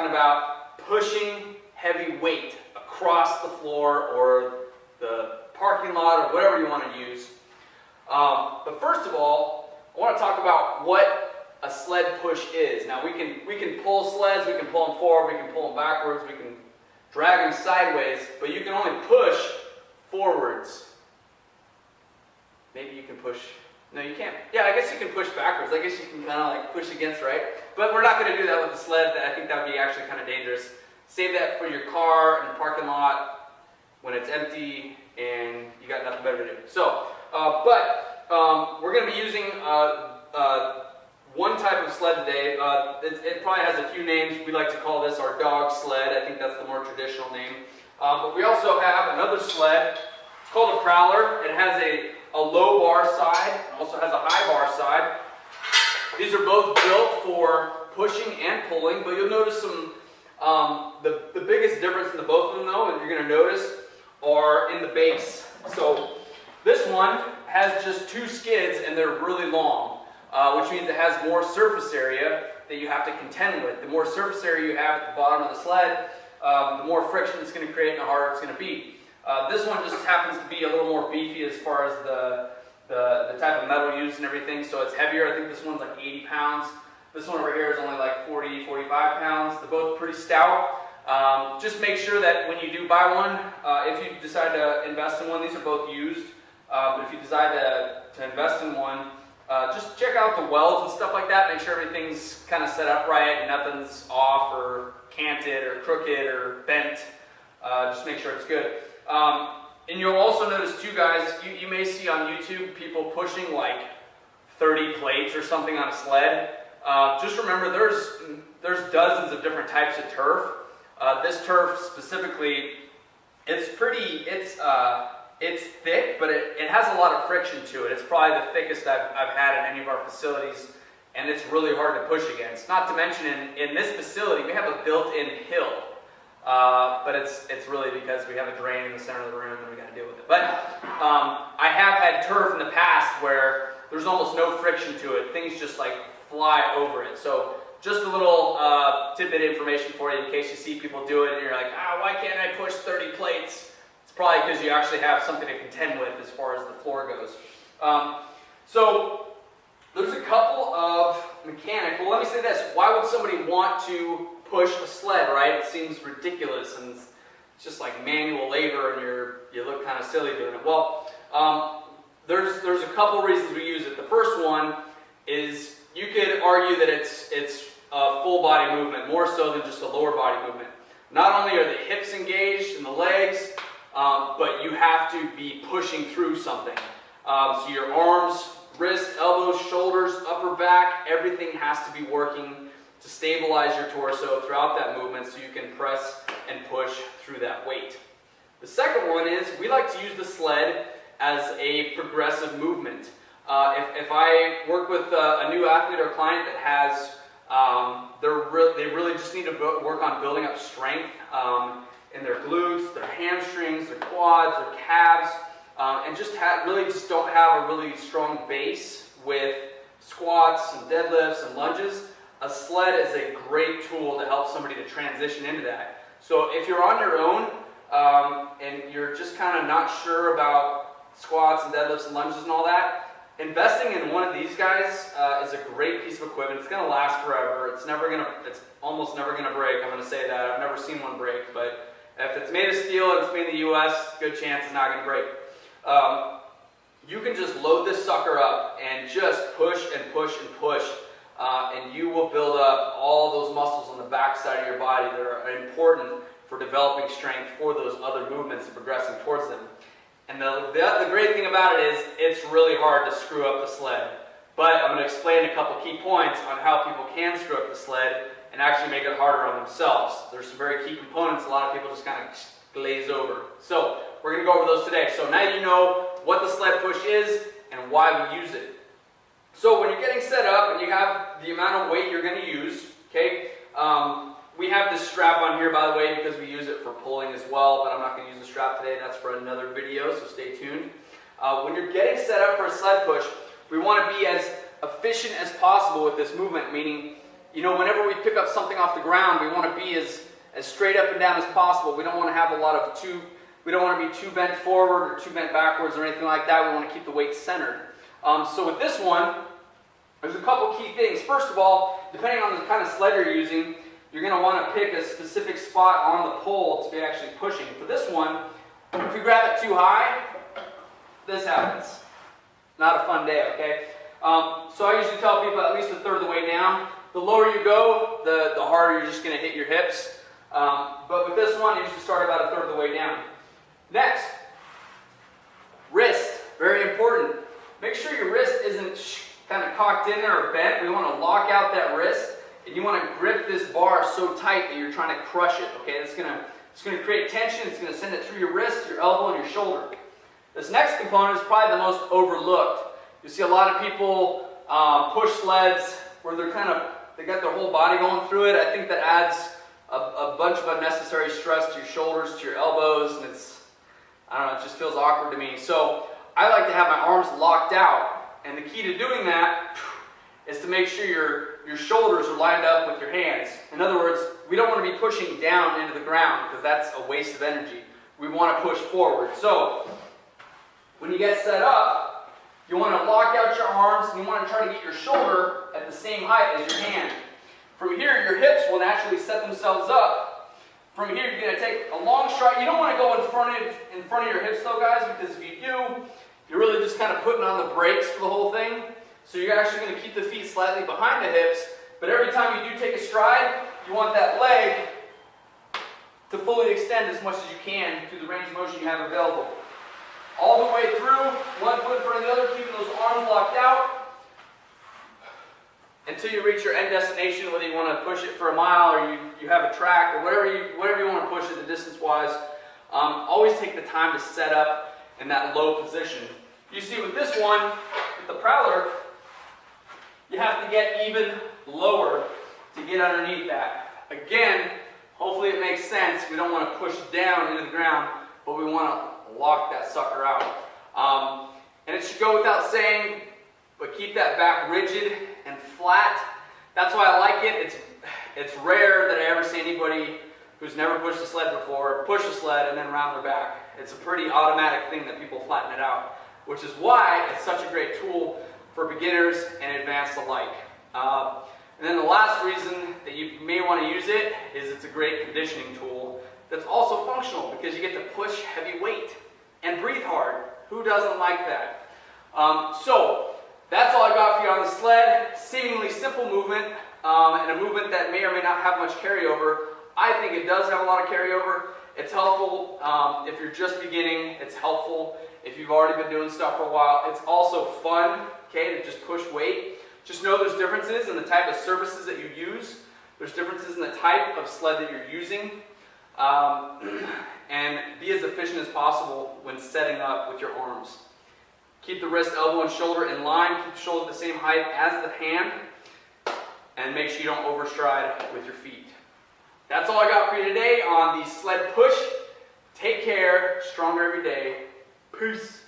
talking about pushing heavy weight across the floor or the parking lot or whatever you want to use. But first of all, I want to talk about what a sled push is. Now we can pull sleds, we can pull them forward, we can pull them backwards, we can drag them sideways, but you can only push forwards. Maybe you can push, no you can't, yeah I guess you can push backwards, I guess you can kind of like push against, right? But we're not going to do that with the sled. I think that would be actually kind of dangerous. Save that for your car in the parking lot when it's empty and you got nothing better to do. So, we're going to be using one type of sled today. It probably has a few names. We like to call this our dog sled. I think that's the more traditional name. But we also have another sled. It's called a prowler. It has a low bar side. It also has a high bar side. These are both built for pushing and pulling, but you'll notice some, the biggest difference in the both of them though, and you're going to notice, are in the base. So this one has just two skids and they're really long, which means it has more surface area that you have to contend with. The more surface area you have at the bottom of the sled, the more friction it's going to create and the harder it's going to be. This one just happens to be a little more beefy as far as the type of metal used and everything, so it's heavier. I think this one's like 80 pounds. This one over here is only like 40, 45 pounds. They're both pretty stout. Just make sure that when you do buy one, if you decide to invest in one, these are both used, but if you decide to invest in one, just check out the welds and stuff like that. Make sure everything's kind of set up right, nothing's off or canted or crooked or bent. Just make sure it's good. And you'll also notice too, guys, you may see on YouTube people pushing like 30 plates or something on a sled. Just remember there's dozens of different types of turf. This turf specifically, it's thick, but it has a lot of friction to it. It's probably the thickest I've had in any of our facilities, and it's really hard to push against. Not to mention in this facility, we have a built-in hill. But it's really because we have a drain in the center of the room and we got to deal with it. But I have had turf in the past where there's almost no friction to it. Things just like fly over it. So just a little tidbit information for you in case you see people do it and you're like, why can't I push 30 plates? It's probably because you actually have something to contend with as far as the floor goes. So there's a couple of mechanics. Well, let me say this. Why would somebody want to push a sled, right? It seems ridiculous and it's just like manual labor and you look kind of silly doing it. Well, there's a couple reasons we use it. The first one is you could argue that it's a full body movement, more so than just a lower body movement. Not only are the hips engaged and the legs, but you have to be pushing through something. So your arms, wrists, elbows, shoulders, upper back, everything has to be working to stabilize your torso throughout that movement so you can press and push through that weight. The second one is we like to use the sled as a progressive movement. If I work with a new athlete or client that has, they really just need to work on building up strength in their glutes, their hamstrings, their quads, their calves, and really just don't have a really strong base with squats and deadlifts and lunges, a sled is a great tool to help somebody to transition into that. So if you're on your own and you're just kind of not sure about squats and deadlifts and lunges and all that, investing in one of these guys is a great piece of equipment. It's going to last forever. It's almost never going to break. I'm going to say that. I've never seen one break, but if it's made of steel and it's made in the U.S., good chance it's not going to break. You can just load this sucker up and just push and push and push, and you will build up all those muscles on the back side of your body that are important for developing strength for those other movements and progressing towards them. And the great thing about it is it's really hard to screw up the sled. But I'm going to explain a couple key points on how people can screw up the sled and actually make it harder on themselves. There's some very key components a lot of people just kind of glaze over. So we're going to go over those today. So now you know what the sled push is and why we use it. So when you're getting set up and you have the amount of weight you're going to use, okay, we have this strap on here, by the way, because we use it for pulling as well, but I'm not going to use the strap today. That's for another video, so stay tuned. When you're getting set up for a sled push, we want to be as efficient as possible with this movement, meaning whenever we pick up something off the ground, we want to be as straight up and down as possible. We don't want to have we don't want to be too bent forward or too bent backwards or anything like that. We want to keep the weight centered. So with this one, there's a couple key things. First of all, depending on the kind of sled you're using, you're going to want to pick a specific spot on the pole to be actually pushing. For this one, if you grab it too high, this happens. Not a fun day, okay? So I usually tell people at least a third of the way down. The lower you go, the harder you're just going to hit your hips. But with this one, you usually start about a third of the way down. Next, wrist. Very important. Make sure your wrist isn't kind of cocked in there or bent. We want to lock out that wrist, and you want to grip this bar so tight that you're trying to crush it. Okay, it's going to create tension. It's going to send it through your wrist, your elbow, and your shoulder. This next component is probably the most overlooked. You see a lot of people push sleds where they got their whole body going through it. I think that adds a bunch of unnecessary stress to your shoulders, to your elbows, and it just feels awkward to me. So I like to have my arms locked out, and the key to doing that is to make sure your shoulders are lined up with your hands. In other words, we don't want to be pushing down into the ground because that's a waste of energy. We want to push forward. So when you get set up, you want to lock out your arms, and you want to try to get your shoulder at the same height as your hand. From here, your hips will naturally set themselves up. From here, you're going to take a long stride. You don't want to go in front of your hips, though, guys, because if you do, you're really just kind of putting on the brakes for the whole thing. So you're actually going to keep the feet slightly behind the hips, but every time you do take a stride, you want that leg to fully extend as much as you can through the range of motion you have available. All the way through, one foot in front of the other, keeping those arms locked out until you reach your end destination, whether you want to push it for a mile or you have a track or whatever you want to push it the distance-wise. Always take the time to set up in that low position. You see with this one, with the prowler, you have to get even lower to get underneath that. Again, hopefully it makes sense. We don't want to push down into the ground, but we want to lock that sucker out. And it should go without saying, but keep that back rigid and flat. That's why I like it. It's rare that I ever see anybody who's never pushed a sled before push a sled and then round their back. It's a pretty automatic thing that people flatten it out, which is why it's such a great tool for beginners and advanced alike. And then the last reason that you may want to use it is it's a great conditioning tool that's also functional because you get to push heavy weight and breathe hard. Who doesn't like that? So that's all I got for you on the sled. Seemingly simple movement, and a movement that may or may not have much carryover. I think it does have a lot of carryover. It's helpful if you're just beginning. It's helpful if you've already been doing stuff for a while. It's also fun, okay, to just push weight. Just know there's differences in the type of surfaces that you use. There's differences in the type of sled that you're using. And be as efficient as possible when setting up with your arms. Keep the wrist, elbow, and shoulder in line. Keep the shoulder the same height as the hand. And make sure you don't overstride with your feet. That's all I got for you today on the sled push. Take care. Stronger every day. Peace.